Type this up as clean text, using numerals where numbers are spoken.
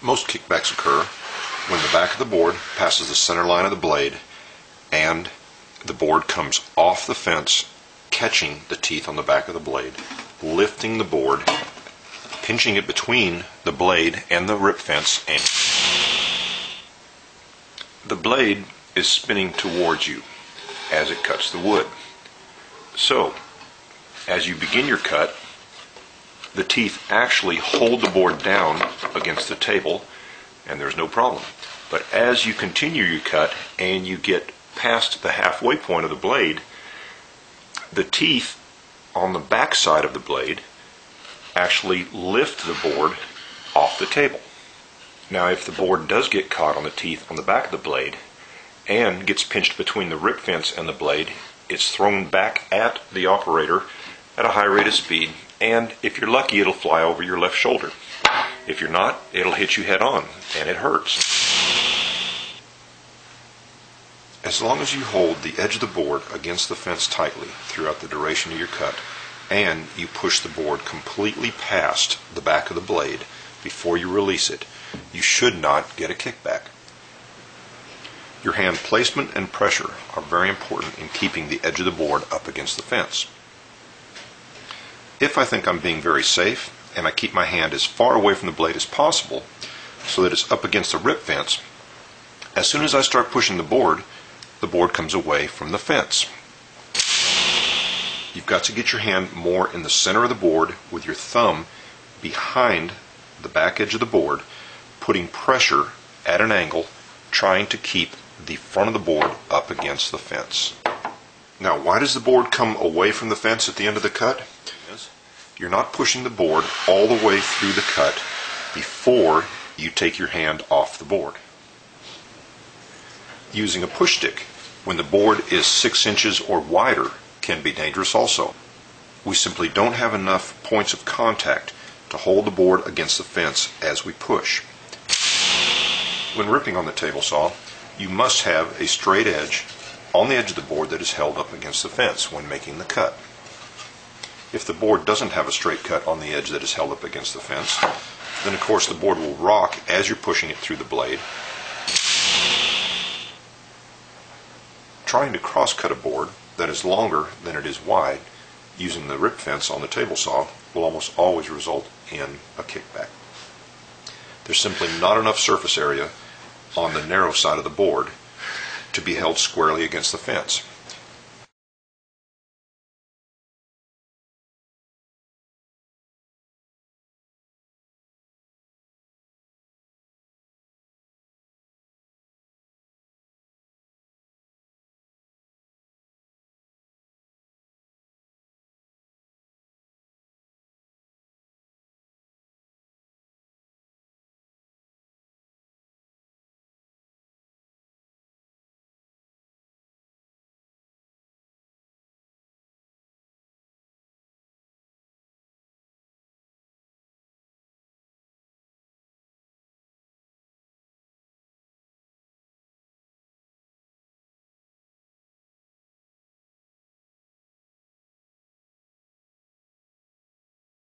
Most kickbacks occur when the back of the board passes the center line of the blade and the board comes off the fence, catching the teeth on the back of the blade, lifting the board, pinching it between the blade and the rip fence, and the blade is spinning towards you as it cuts the wood. So, as you begin your cut, the teeth actually hold the board down against the table and there's no problem. But as you continue your cut and you get past the halfway point of the blade, the teeth on the back side of the blade actually lift the board off the table. Now, if the board does get caught on the teeth on the back of the blade and gets pinched between the rip fence and the blade, it's thrown back at the operator at a high rate of speed, and if you're lucky, it'll fly over your left shoulder. If you're not, it'll hit you head on, and it hurts. As long as you hold the edge of the board against the fence tightly throughout the duration of your cut, and you push the board completely past the back of the blade before you release it, you should not get a kickback. Your hand placement and pressure are very important in keeping the edge of the board up against the fence. If I think I'm being very safe and I keep my hand as far away from the blade as possible so that it's up against the rip fence, as soon as I start pushing the board comes away from the fence. You've got to get your hand more in the center of the board with your thumb behind the back edge of the board, putting pressure at an angle, trying to keep the front of the board up against the fence. Now, why does the board come away from the fence at the end of the cut? You're not pushing the board all the way through the cut before you take your hand off the board. Using a push stick when the board is 6 inches or wider can be dangerous also. We simply don't have enough points of contact to hold the board against the fence as we push. When ripping on the table saw, you must have a straight edge on the edge of the board that is held up against the fence when making the cut. If the board doesn't have a straight cut on the edge that is held up against the fence, then of course the board will rock as you're pushing it through the blade. Trying to cross-cut a board that is longer than it is wide using the rip fence on the table saw will almost always result in a kickback. There's simply not enough surface area on the narrow side of the board to be held squarely against the fence.